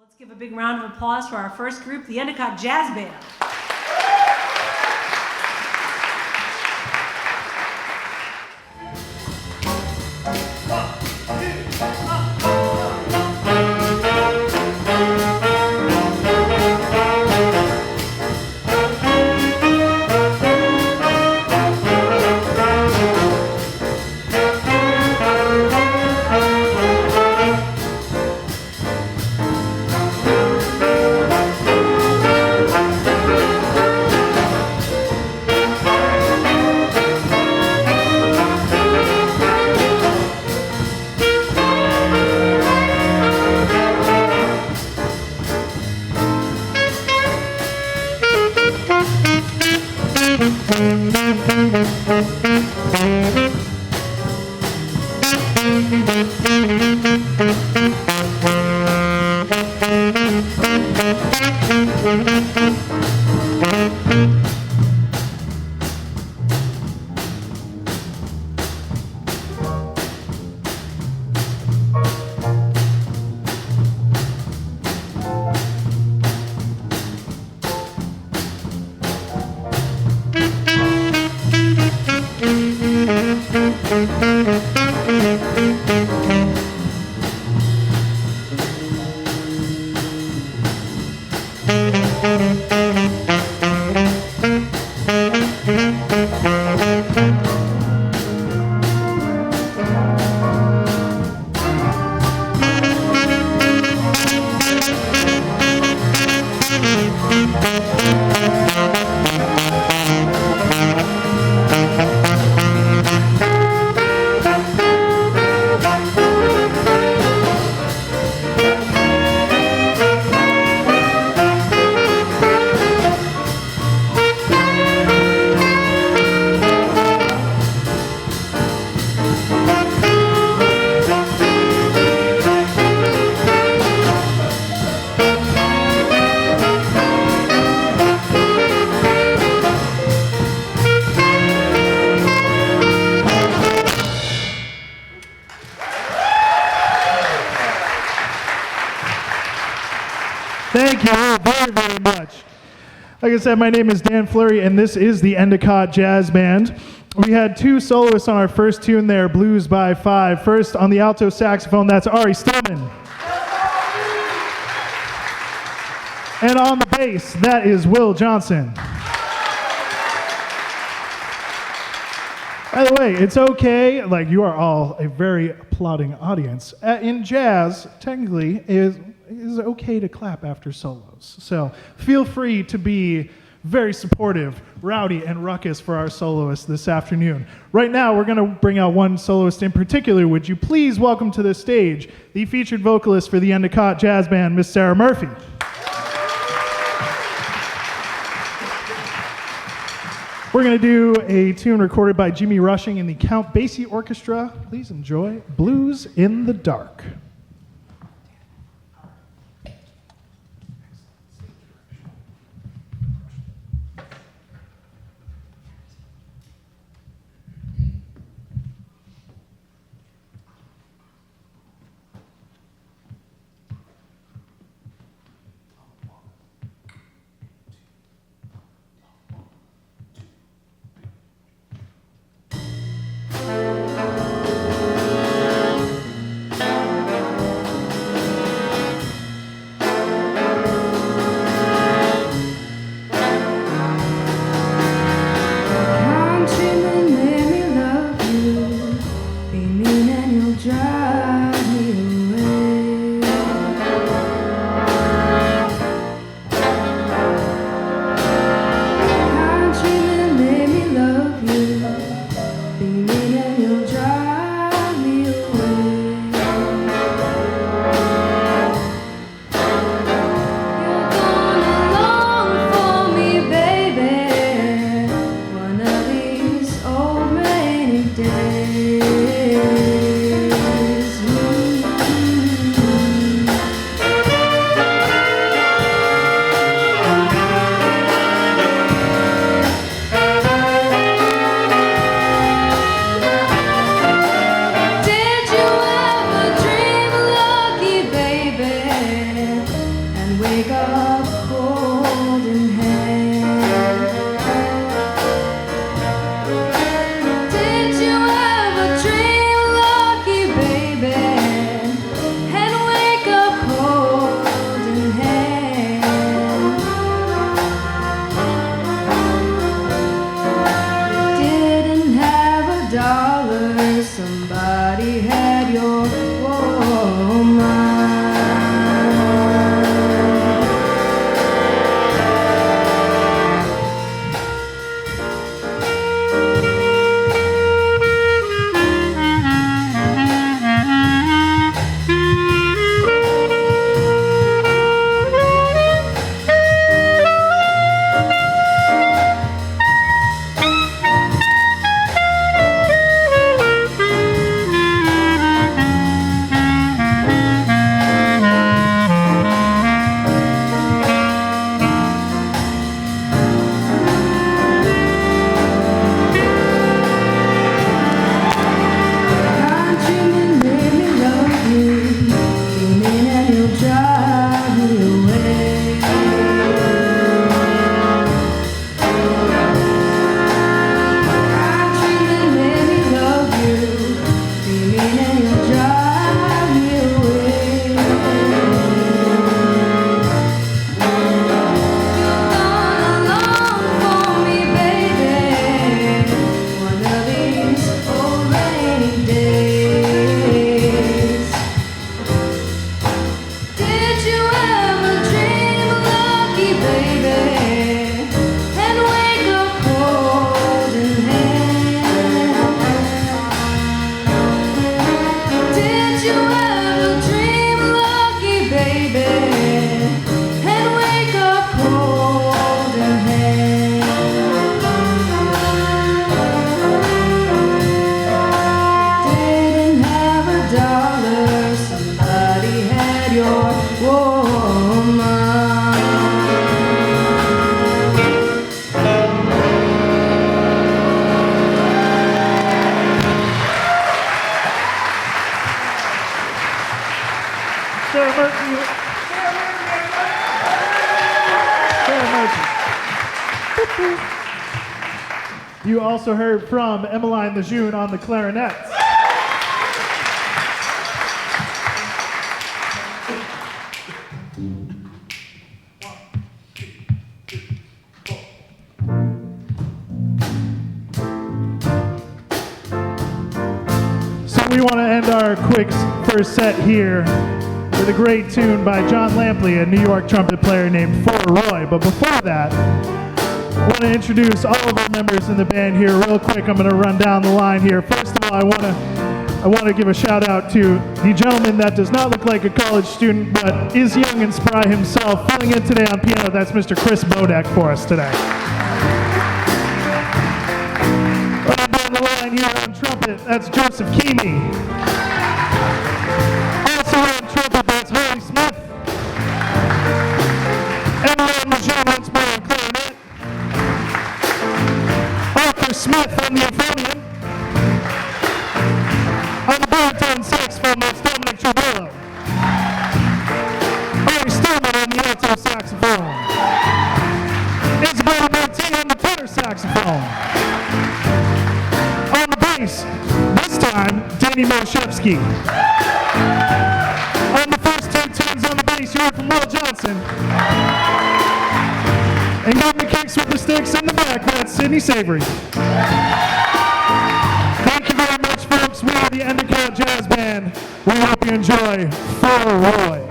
Let's give a big round of applause for our first group, the Endicott Jazz Band. Thank you all very, very much. Like I said, my name is Dan Fleury, and this is the Endicott Jazz Band. We had two soloists on our first tune there, Blues by Five. First, on the alto saxophone, that's Ari Stillman. And on the bass, that is Will Johnson. By the way, it's okay, like you are all a very applauding audience. In jazz, technically, it is okay to clap after solos. So feel free to be very supportive, rowdy, and ruckus for our soloists this afternoon. Right now, we're going to bring out one soloist in particular. Would you please welcome to the stage the featured vocalist for the Endicott Jazz Band, Miss Sarah Murphy. We're going to do a tune recorded by Jimmy Rushing and the Count Basie Orchestra. Please enjoy Blues in the Dark. Days Sarah Murphy. Sarah Murphy. You also heard from Emmeline Lejeune on the clarinets. So we want to end our quick first set here with a great tune by John Lampley, a New York trumpet player named For Roy. But before that, I want to introduce all of our members in the band here real quick. I'm going to run down the line here. First of all, I want to give a shout out to the gentleman that does not look like a college student but is young and spry himself. Filling in today on piano, that's Mr. Chris Bodek for us today. Running down the line here on trumpet, that's Joseph Keamy. Also on trumpet, that's Holly Smith. Emmeline Lejeune once more on clarinet. Arthur Smith on the euphonium. On the baritone saxophone, that's Dominic Trujillo. Ari Stillman on the alto saxophone. Isabella Martin on the tenor saxophone. On the bass, this time, Danny Moshevsky. On the first two tunes on the bass, you heard from Will Johnson. And getting the kicks with the sticks in the back, that's Sidney Savory. Thank you very much, folks. We are the Endicott Jazz Band. We hope you enjoy For Roy.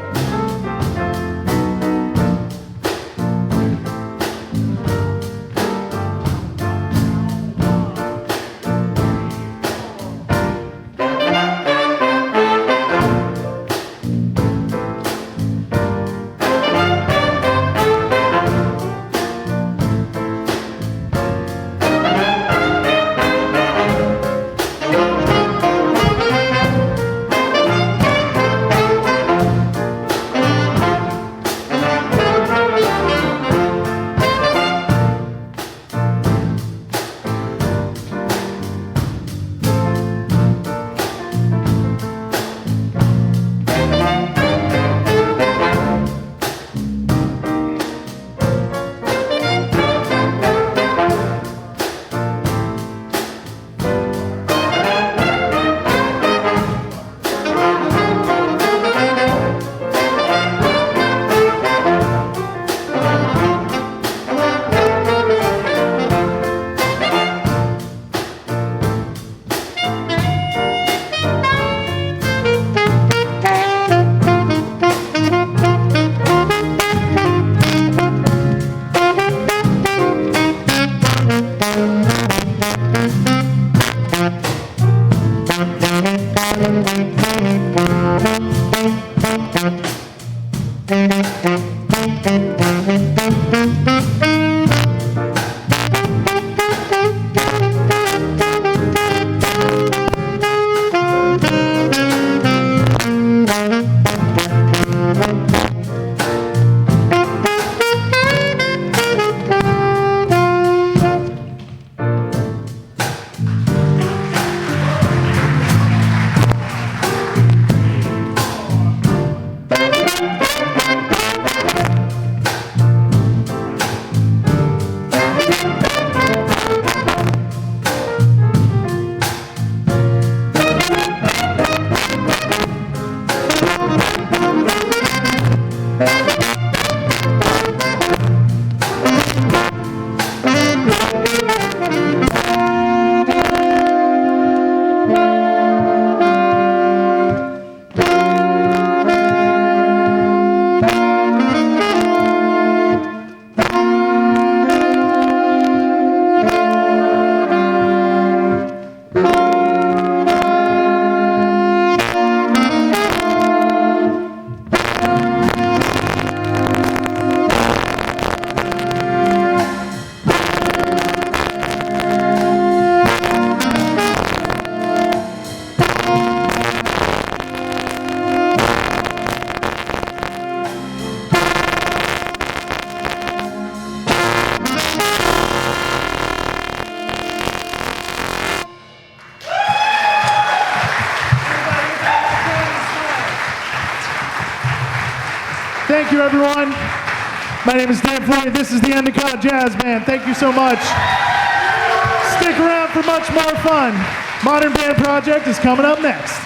Thank you, everyone. My name is Dan Floyd. This is the Endicott Jazz Band. Thank you so much. Stick around for much more fun. Modern Band Project is coming up next.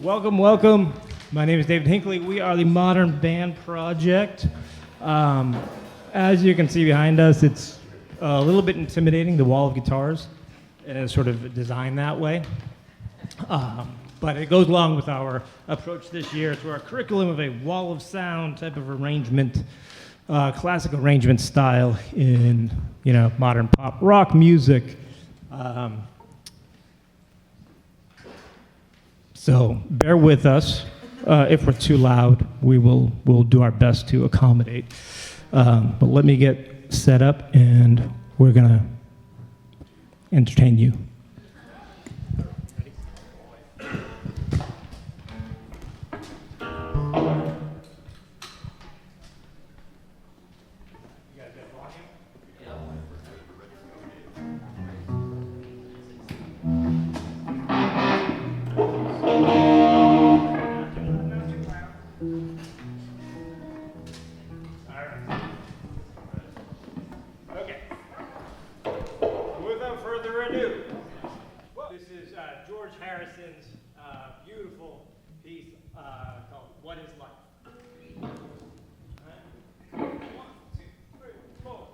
Welcome, welcome. My name is David Hinckley. We are the Modern Band Project. As you can see behind us, it's a little bit intimidating, the wall of guitars, and it's sort of designed that way. But it goes along with our approach this year to our curriculum of a wall of sound type of arrangement, classic arrangement style in, modern pop rock music. So bear with us. If we're too loud, we'll do our best to accommodate. But let me get set up, and we're gonna entertain you. Beautiful piece called What is Life? All right. 1, 2, 3, 4.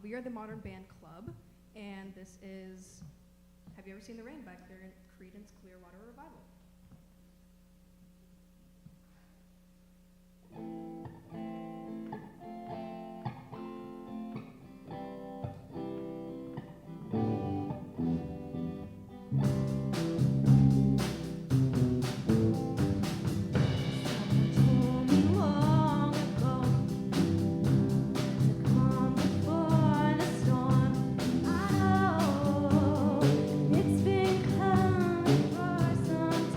We are the Modern Band Club, and this is Have You Ever Seen the Rain by Creedence Clearwater Revival. It's been coming for some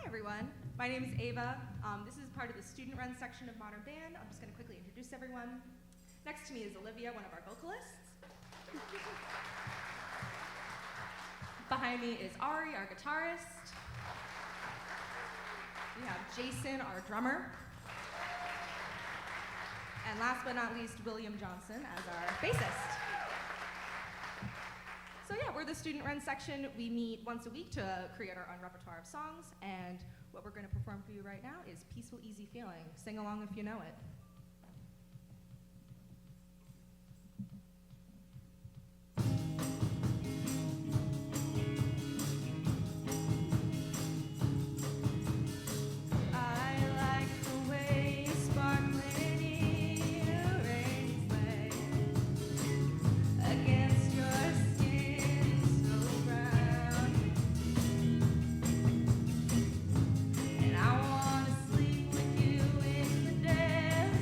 everyone. My name is Ava. This is part of the student-run section of Modern Band. I'm just going to quickly introduce everyone. Next to me is Olivia, one of our vocalists. Behind me is Ari, our guitarist. We have Jason, our drummer. And last but not least, William Johnson as our bassist. So yeah, we're the student-run section. We meet once a week to create our own repertoire of songs, and what we're going to perform for you right now is Peaceful, Easy Feeling. Sing along if you know it. And I wanna sleep with you in the day.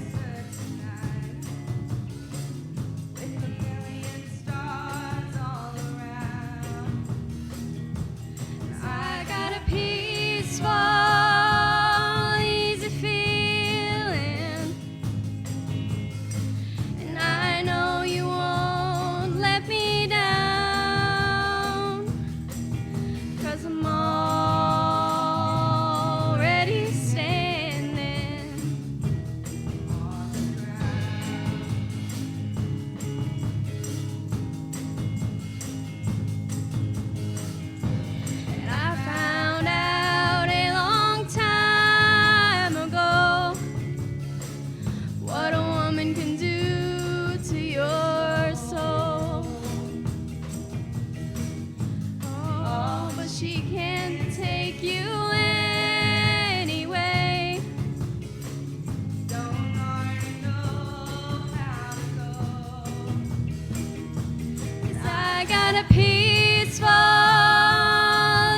got a peaceful,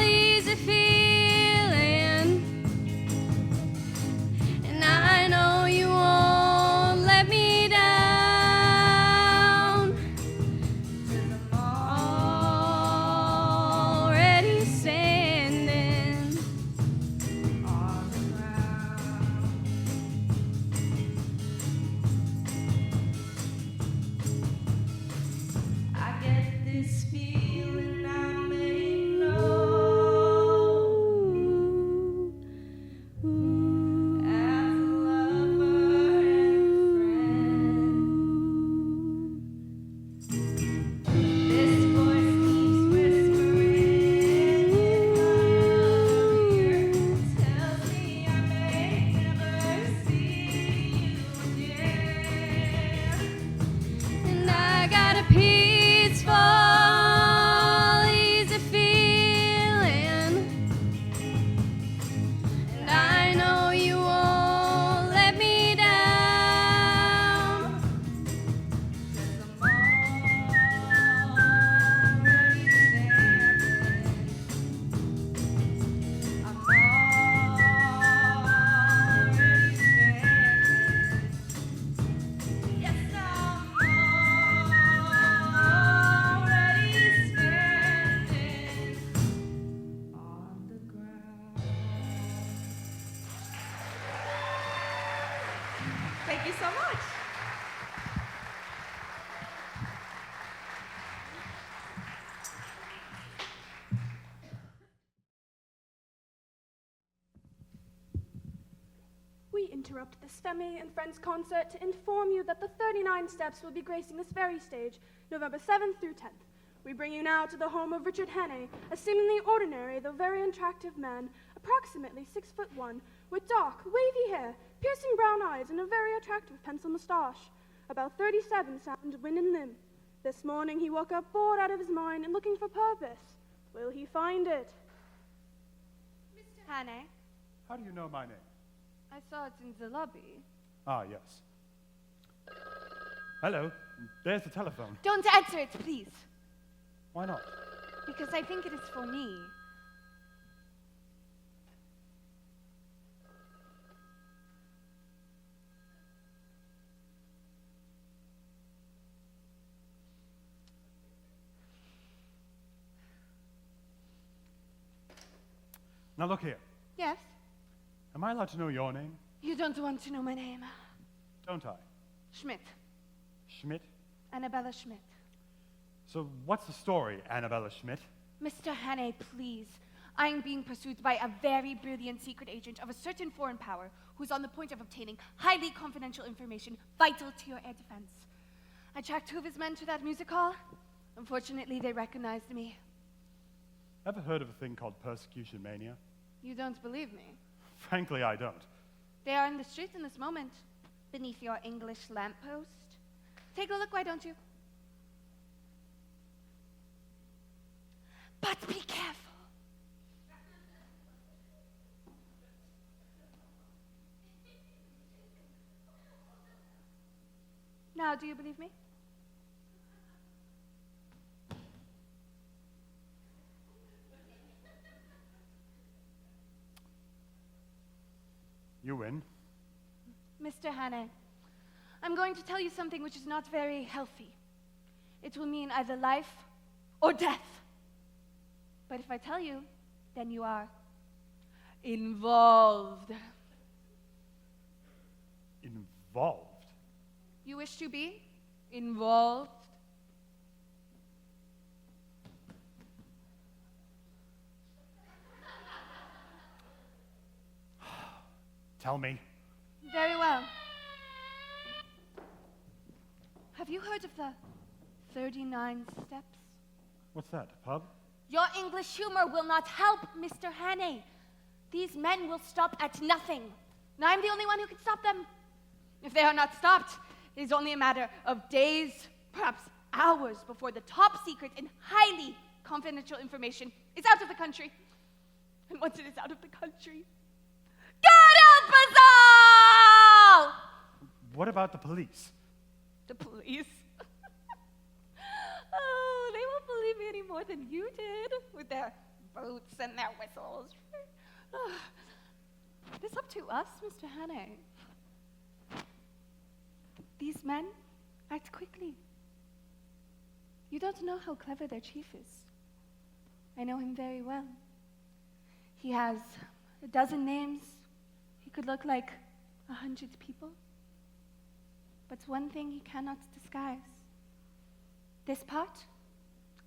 easy feeling, and I know you won't let me down. 'Cause I'm already standing on the ground. I get this feeling I may know as a lover and friend. This voice keeps whispering in my ear, tells me I may never see you again. And I got a peaceful, easy feeling, and I know you won't let me down. 'Cause I'm already standing. I'm already standing. Yes, I'm already standing on the ground. Thank you so much. We interrupt this Femi and Friends concert to inform you that the 39 Steps will be gracing this very stage, November 7th through 10th. We bring you now to the home of Richard Hannay, a seemingly ordinary though very attractive man, approximately 6'1", with dark, wavy hair, piercing brown eyes, and a very attractive pencil mustache. About 37 sound, wind and limb. This morning he woke up bored out of his mind and looking for purpose. Will he find it? Mr. Hannay, How do you know my name? I saw it in the lobby. Ah, yes. Hello. There's the telephone. Don't answer it, please, Why not? because I think it is for me. Now look here. Yes? Am I allowed to know your name? You don't want to know my name. Don't I? Schmidt. Schmidt? Annabella Schmidt. So what's the story, Annabella Schmidt? Mr. Hannay, please. I am being pursued by a very brilliant secret agent of a certain foreign power who's on the point of obtaining highly confidential information vital to your air defense. I tracked 2 of his men to that music hall. Unfortunately, they recognized me. Ever heard of a thing called persecution mania? You don't believe me? Frankly, I don't. They are in the street in this moment, beneath your English lamppost. Take a look, why don't you? But be careful. Now, do you believe me? You win. Mr. Hannay, I'm going to tell you something which is not very healthy. It will mean either life or death. But if I tell you, then you are involved. Involved? You wish to be involved? Tell me. Very well. Have you heard of the 39 steps? What's that, a pub? Your English humor will not help, Mr. Hannay. These men will stop at nothing. And I'm the only one who can stop them. If they are not stopped, it is only a matter of days, perhaps hours, before the top secret and highly confidential information is out of the country. And once it is out of the country, God help us all! What about the police? The police? Oh, they won't believe me than you did with their boots and their whistles. It is up to us, Mr. Hannay. These men act quickly. You don't know how clever their chief is. I know him very well. He has a dozen names. He could look like 100 people. But one thing he cannot disguise. This part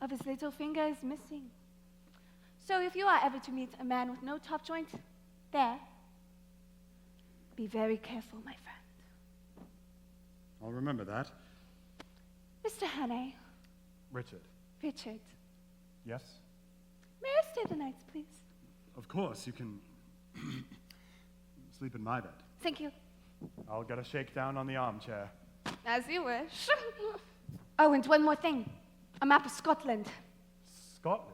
of his little finger is missing. So if you are ever to meet a man with no top joint, there, be very careful, my friend. I'll remember that. Mr. Hannay. Richard. Richard. Yes? May I stay the night, please? Of course, you can sleep in my bed. Thank you. I'll get a shakedown on the armchair. As you wish. Oh, and one more thing. A map of Scotland. Scotland?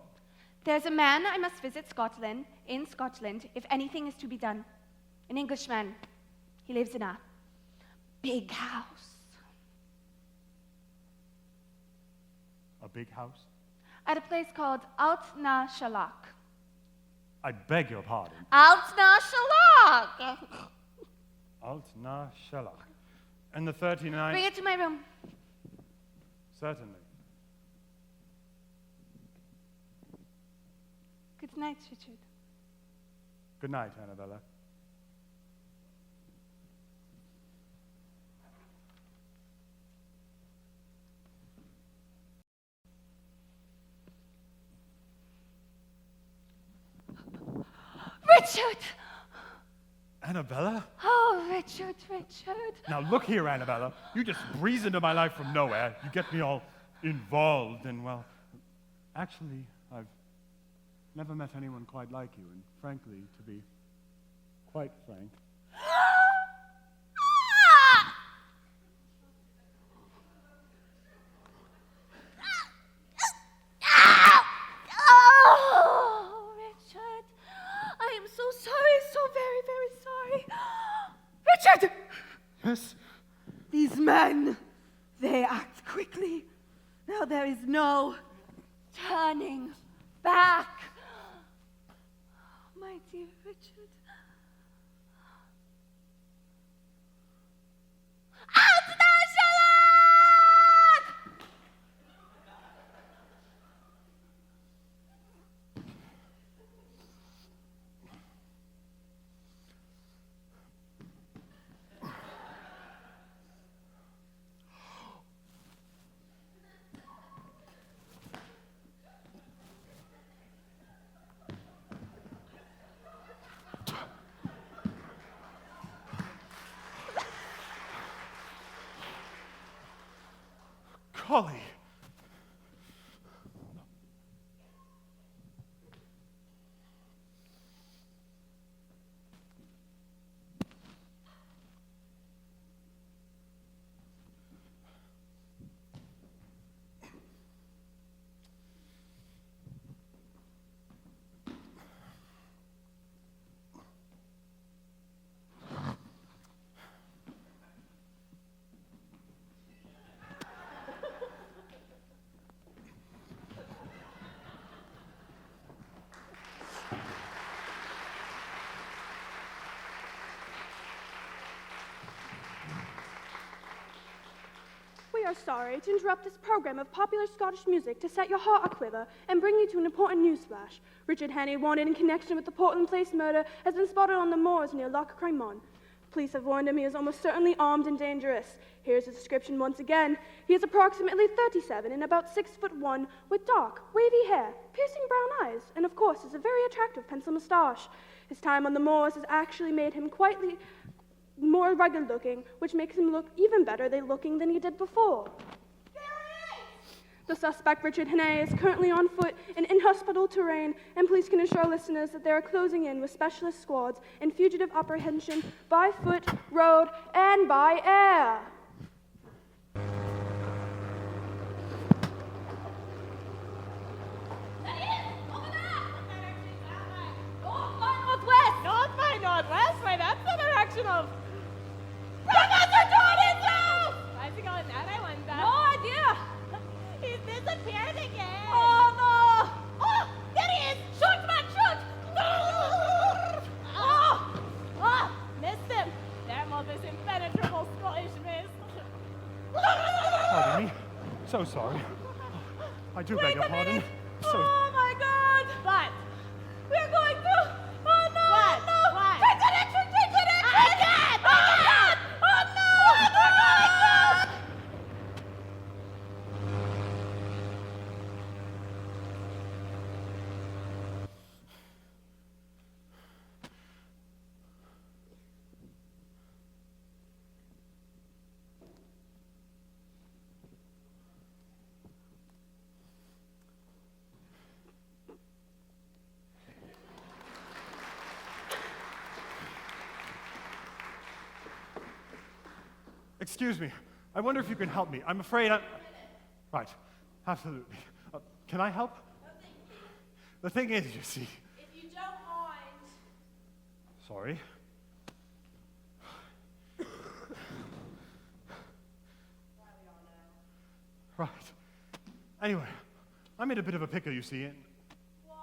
There's a man I must visit in Scotland, if anything is to be done. An Englishman. He lives in a big house. A big house? At a place called Altna Shalak. I beg your pardon. Altna Shalak! Altna Shelach. And the 39... Bring it to my room. Certainly. Good night, Richard. Good night, Annabella. Richard! Annabella? Oh, Richard, Richard. Now look here, Annabella. You just breeze into my life from nowhere. You get me all involved and, well, actually, I've never met anyone quite like you, and frankly, to be quite frank, Oh, Richard. I am so sorry, so very, very sorry. Richard! yes, These men, they act quickly. Now there is no turning back. My dear Richard. Out now, Sherlock! Collie. We are sorry to interrupt this program of popular Scottish music to set your heart aquiver and bring you to an important newsflash. Richard Hannay, wanted in connection with the Portland Place murder, has been spotted on the moors near Loch Cremon. Police have warned him he is almost certainly armed and dangerous. Here's his description once again. He is approximately 37 and about 6'1", with dark, wavy hair, piercing brown eyes, and of course has a very attractive pencil moustache. His time on the moors has actually made him quietly more rugged looking, which makes him look even better looking than he did before. The suspect, Richard Hannay, is currently on foot in inhospitable terrain, and police can assure listeners that they are closing in with specialist squads in fugitive apprehension by foot, road, and by air. North by northwest? Why, that's the direction of Professor Jordan's house! Why's he going that? I wonder. No idea. He's disappeared again. Oh, no. sorry. I do beg your pardon. So, Oh my God! What? We're going to. Oh no! What? No! What? Take an entrance! Take an entrance! Oh my God! Oh no! Oh my God! excuse me. I wonder if you can help me. I'm afraid I'm... Right. Absolutely. Can I help? No, thank you. The thing is, you see... If you don't mind. Sorry. Right. Anyway, I'm in a bit of a pickle, you see, and... Why?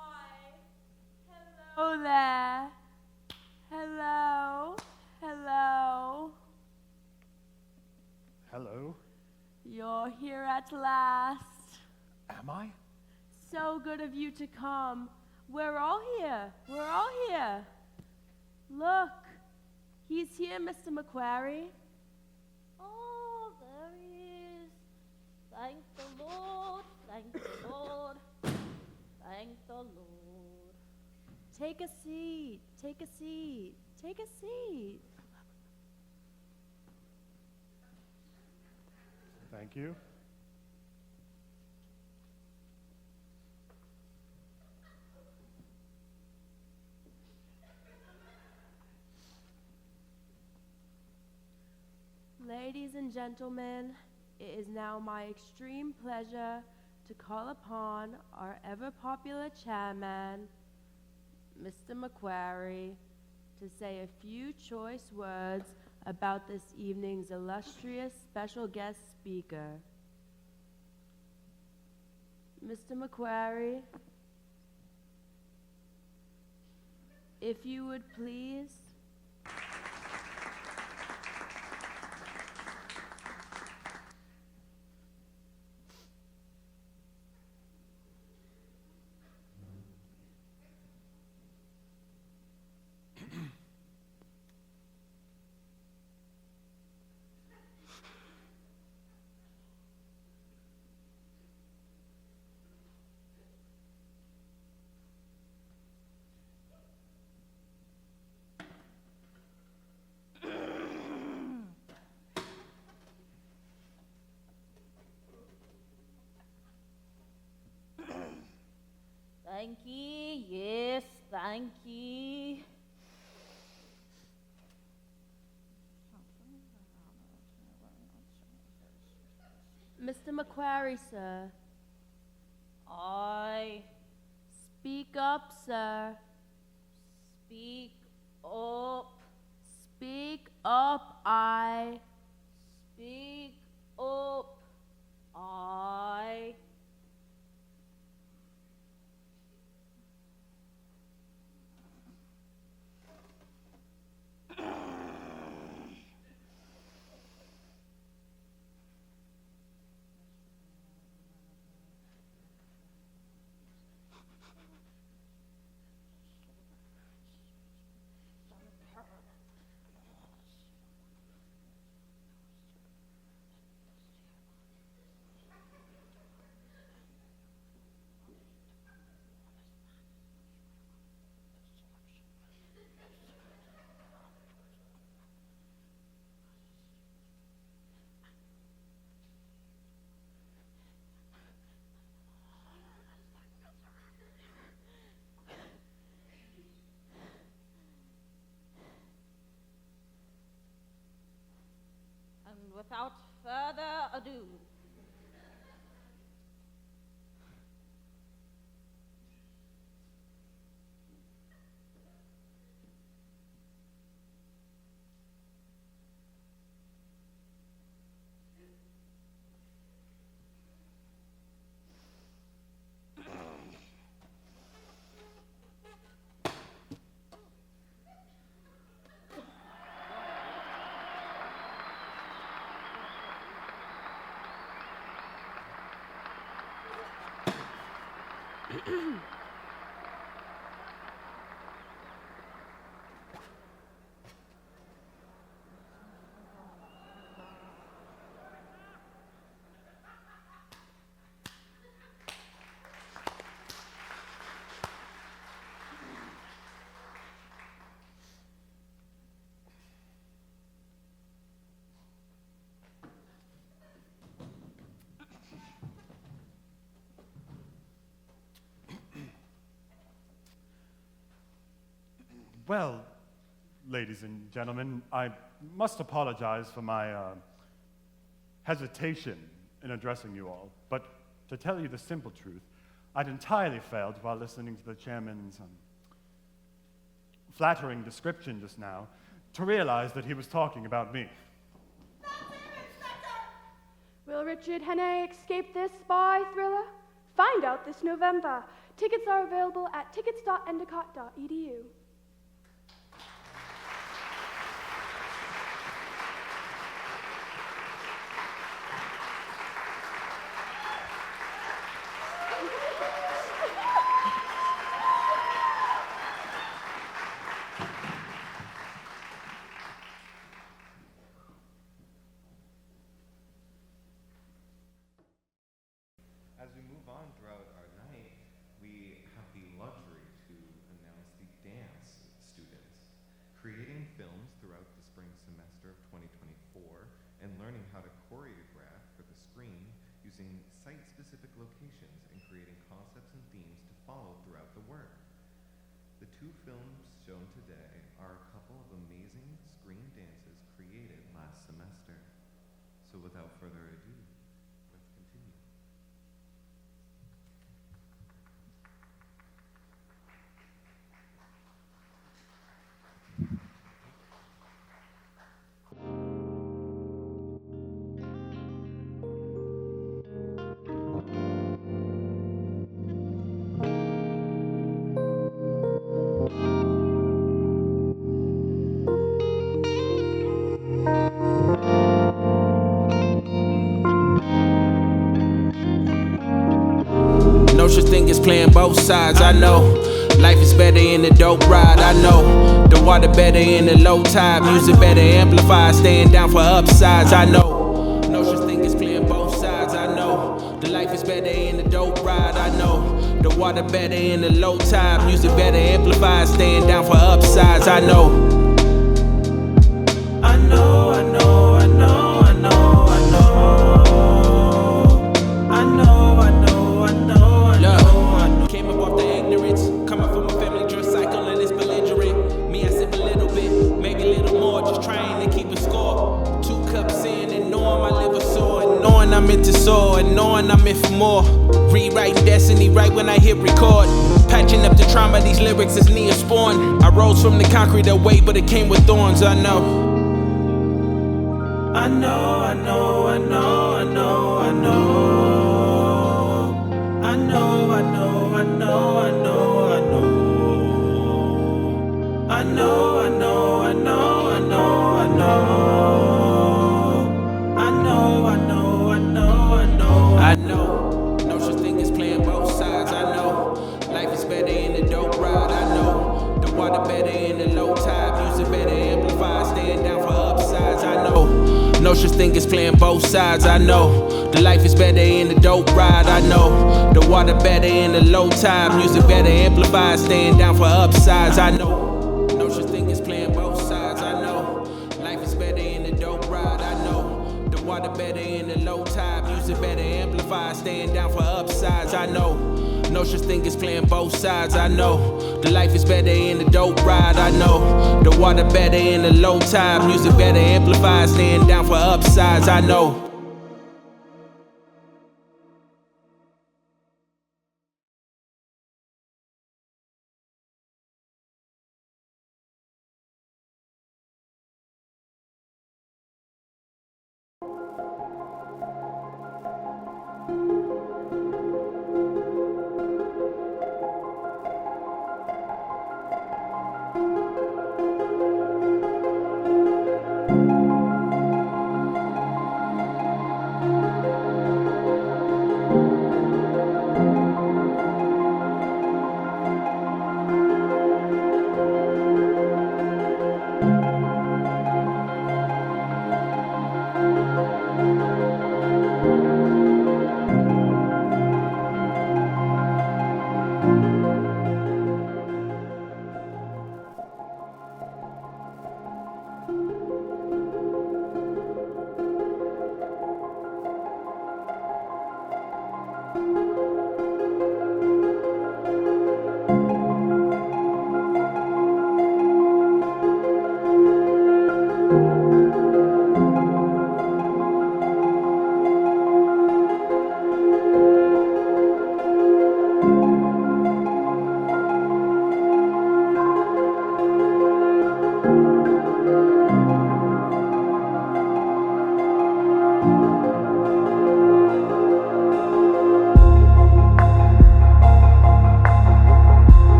Hello there. Hello. Hello. Hello? You're here at last. Am I? So good of you to come. We're all here. We're all here. Look. He's here, Mr. McQuarrie. Oh, there he is. Thank the Lord, thank the Lord, thank the Lord. Take a seat. Take a seat. Take a seat. Thank you. Ladies and gentlemen, it is now my extreme pleasure to call upon our ever-popular chairman, Mr. McQuarrie, to say a few choice words about this evening's illustrious special guest speaker. Mr. McQuarrie, if you would please. Thank ye, yes, thank ye. Mr. McQuarrie, sir. I Speak up, sir. speak up, Speak up, I. speak up, I. And without further ado, Well, ladies and gentlemen, I must apologize for my hesitation in addressing you all, but to tell you the simple truth, I'd entirely failed while listening to the chairman's flattering description just now to realize that he was talking about me. Will Richard Henne escape this spy thriller? Find out this November. Tickets are available at tickets.endicott.edu. As we move on throughout our night, we have the luxury to announce the dance students, creating films throughout the spring semester of 2024 and learning how to choreograph for the screen using site-specific locations and creating concepts and themes to follow throughout the work. The two films shown today are a couple of amazing screen dances created last semester. So without further ado, let's continue. No such thing as playing both sides, I know. Life is better in the dope ride, I know. The water better in the low tide, music better amplified, staying down for upsides, I know. No such thing as playing both sides, I know. The life is better in the dope ride, I know. The water better in the low tide, music better amplified, staying down for upsides, I know. I know, I know, I know, I know, I know. I know, I know, I know, I know, I know. Came up off the ignorance, coming from a family drug cycle and it's belligerent. Me, I sip a little bit, maybe a little more, just trying to keep a score. 2 cups in and knowing my liver sore, and knowing I'm meant to soar, and knowing I'm in for more. Rewriting destiny right when I hit record. Patching up the trauma, these lyrics is Neosporin. I rose from the concrete away, but it came with thorns, I know. I know, I know, I know, I know, I know. I know, I know, I know, I know, I know. I know, I know, I know, I know, I know. I know, I know, I know, I know. I know. No such thing as playing both sides, I know. Life is better in the dope ride, I know. The water better in the low tide, music better amplified, staying down for upsides, I know. No such thing as playing both sides, I know. The life is better in the dope ride, I know. The water better in the low tide, music better amplified, staying down for upsides, I know. No such thing as playing both sides, I know. Life is better in the dope ride, I know. The water better in the low tide, music better amplified, staying down for upsides, I know. No such thing as playing both sides, I know. The life is better in the dope ride, I know. The water better in the low tide, music better amplified, staying down for upsides, I know.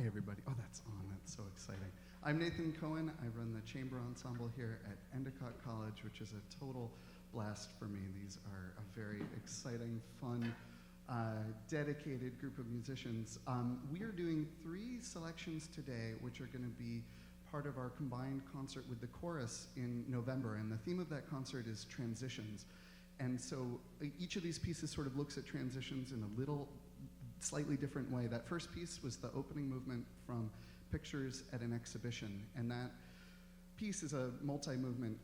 Hi, everybody. Oh, that's on. That's so exciting. I'm Nathan Cohen. I run the chamber ensemble here at Endicott College, which is a total blast for me. These are a very exciting, fun, dedicated group of musicians. We are doing 3 selections today, which are going to be part of our combined concert with the chorus in November. And the theme of that concert is transitions. And so each of these pieces sort of looks at transitions in a little slightly different way. That first piece was the opening movement from Pictures at an Exhibition, and that piece is a multi-movement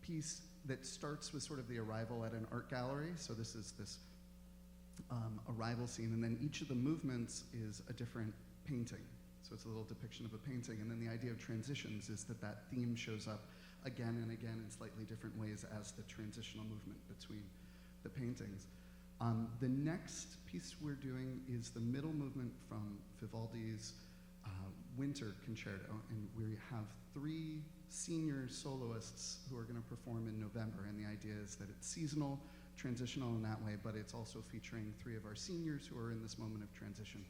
piece that starts with sort of the arrival at an art gallery. So this is this arrival scene, and then each of the movements is a different painting. So it's a little depiction of a painting, and then the idea of transitions is that that theme shows up again and again in slightly different ways as the transitional movement between the paintings. The next piece we're doing is the middle movement from Vivaldi's Winter Concerto, and we have 3 senior soloists who are going to perform in November, and the idea is that it's seasonal, transitional in that way, but it's also featuring 3 of our seniors who are in this moment of transition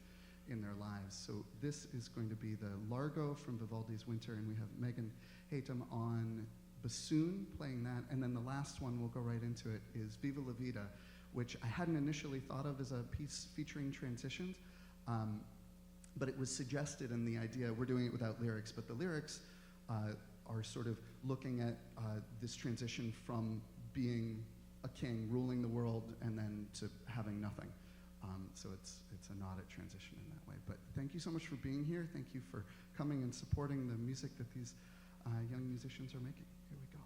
in their lives. So this is going to be the Largo from Vivaldi's Winter, and we have Megan Haytham on bassoon playing that, and then the last one, we'll go right into it, is Viva la Vida, which I hadn't initially thought of as a piece featuring transitions, but it was suggested in the idea, we're doing it without lyrics, but the lyrics are sort of looking at this transition from being a king, ruling the world, and then to having nothing. So it's a nod at transition in that way. But thank you so much for being here. Thank you for coming and supporting the music that these young musicians are making. Here we go.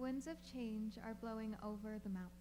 winds of change are blowing over the mountain.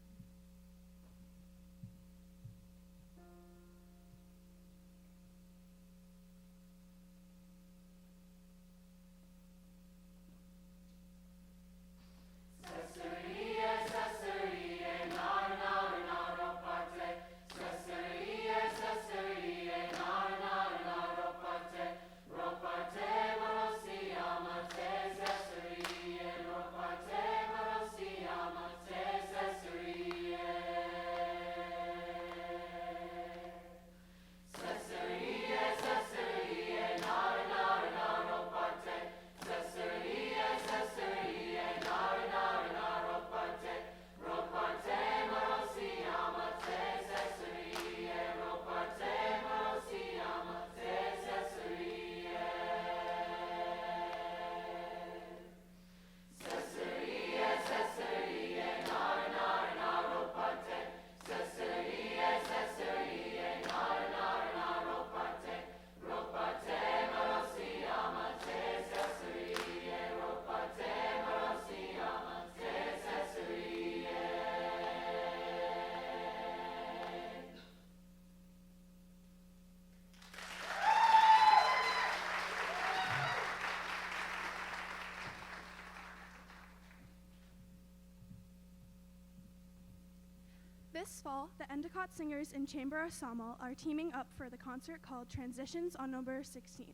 This fall, the Endicott Singers and Chamber Ensemble are teaming up for the concert called Transitions on November 16th.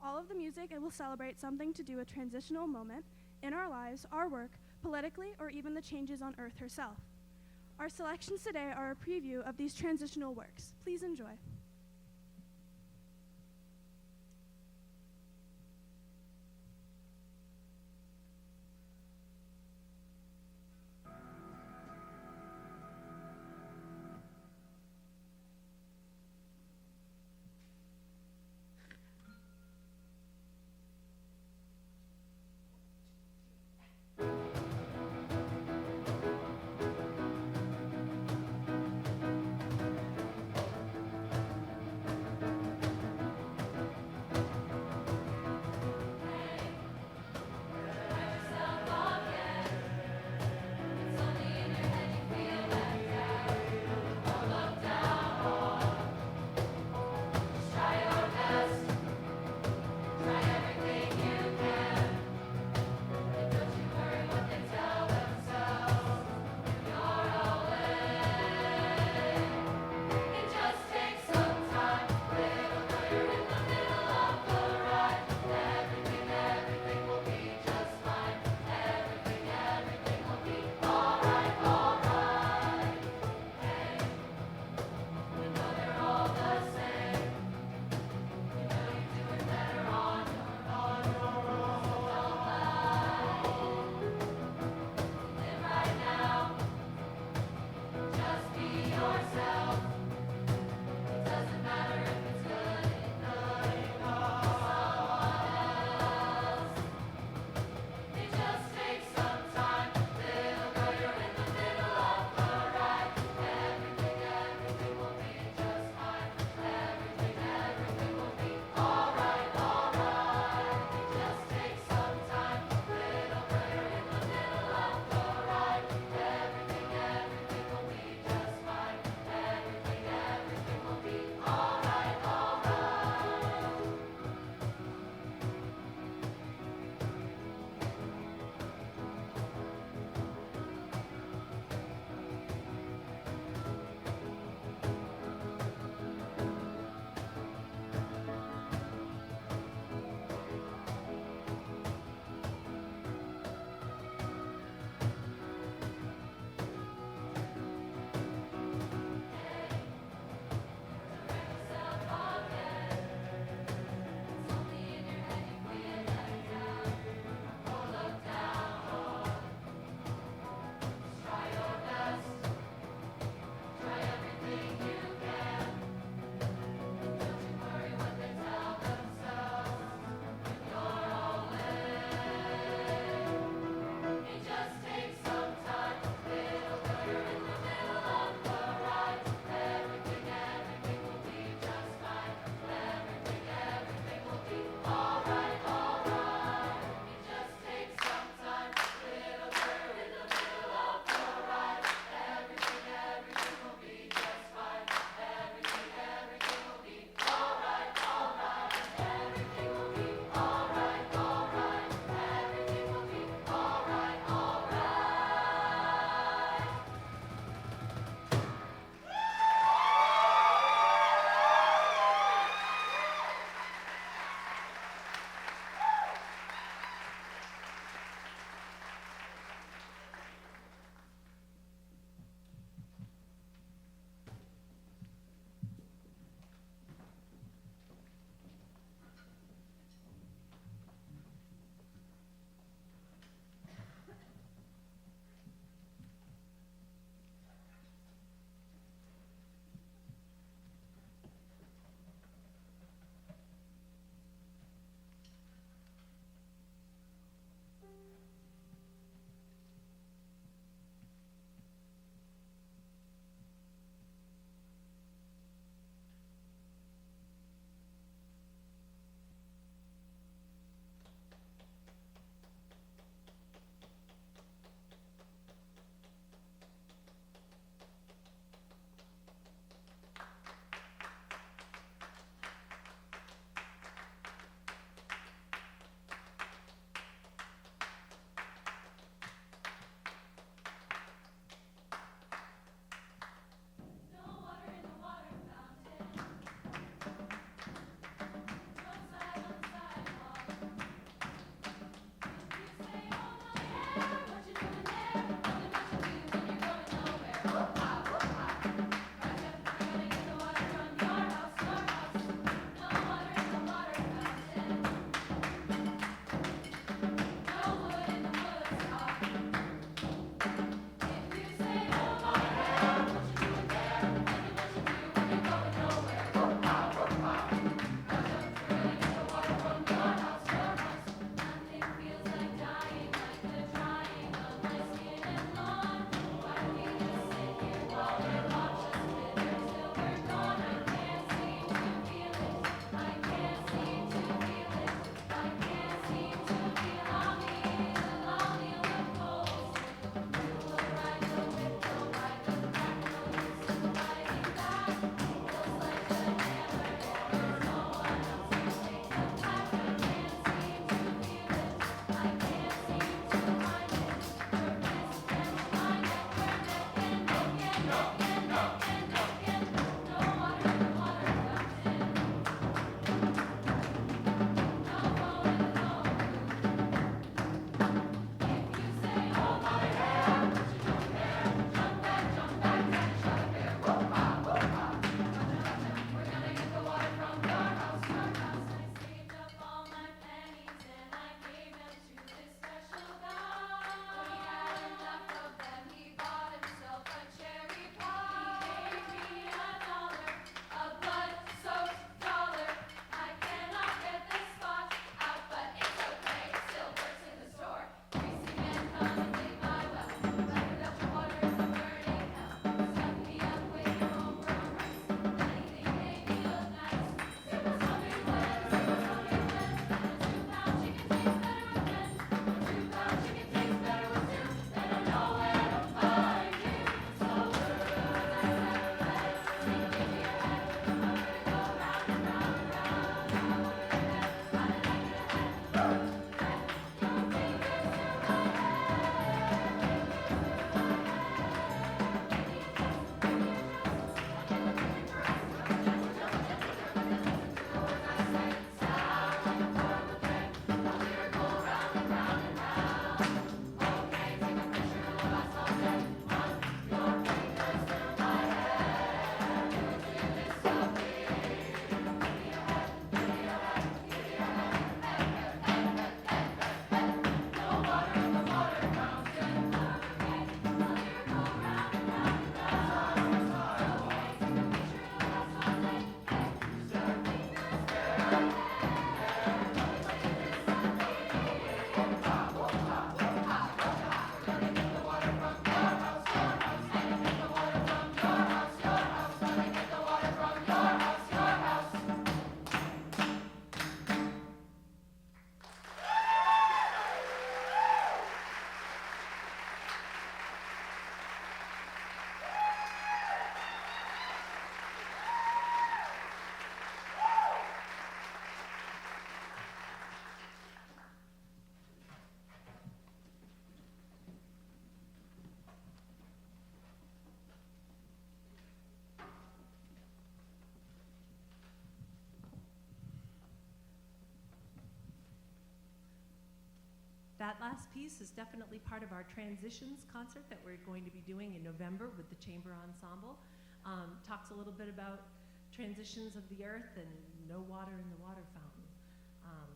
All of the music will celebrate something to do a transitional moment in our lives, our work, politically, or even the changes on Earth herself. Our selections today are a preview of these transitional works. Please enjoy. last piece is definitely part of our Transitions concert that we're going to be doing in November with the Chamber Ensemble. Talks a little bit about transitions of the earth and no water in the water fountain.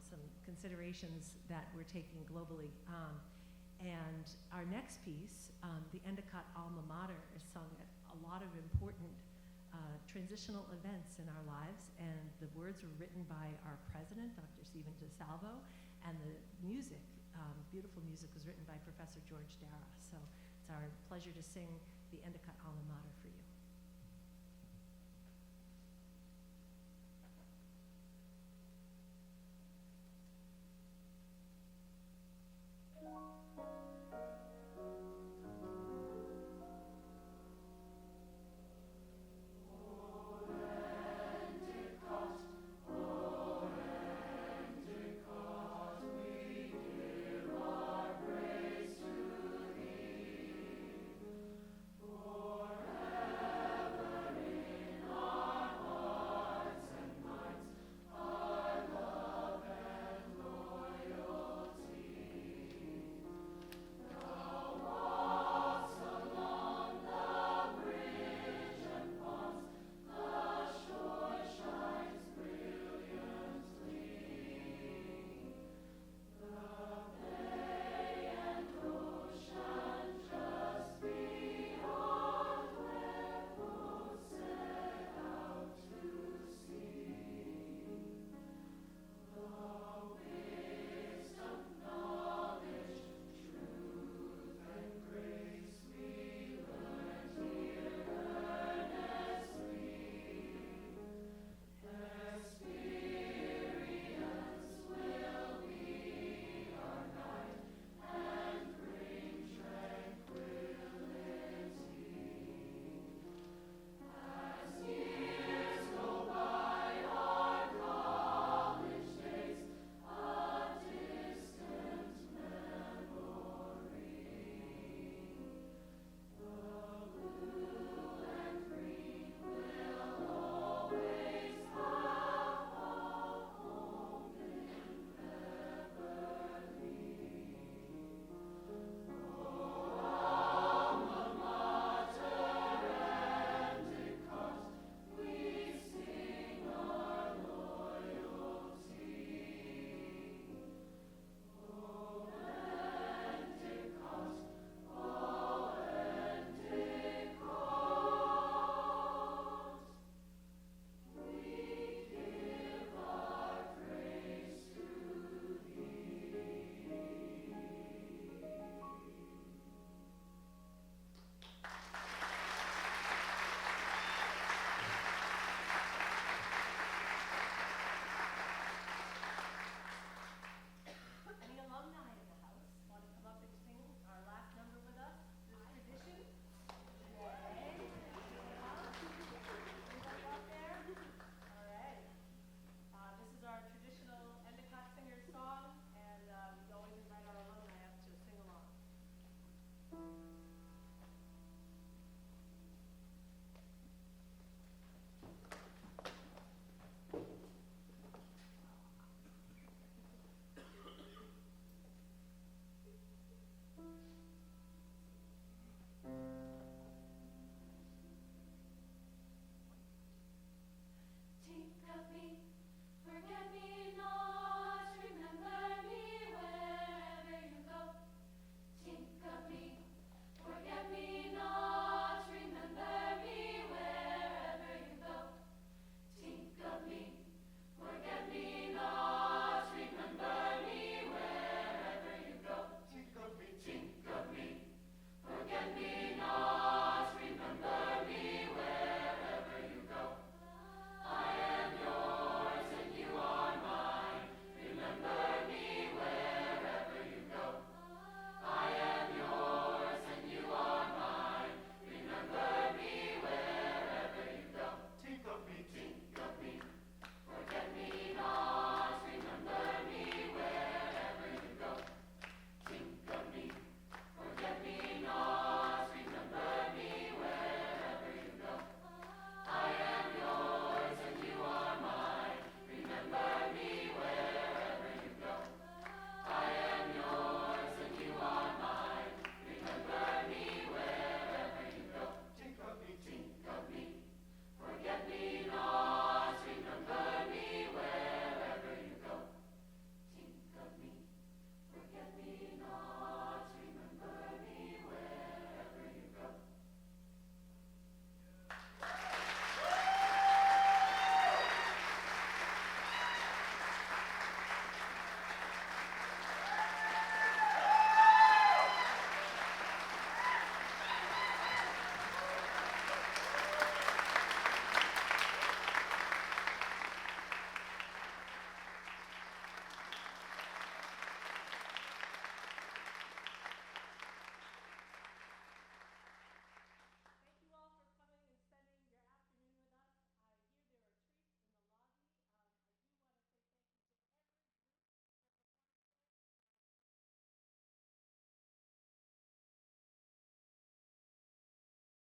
Some considerations that we're taking globally. And our next piece, the Endicott Alma Mater, is sung at a lot of important transitional events in our lives, and the words were written by our president, Dr. Stephen DeSalvo, and the music, beautiful music, was written by Professor George Dara. So it's our pleasure to sing the Endicott Alma Mater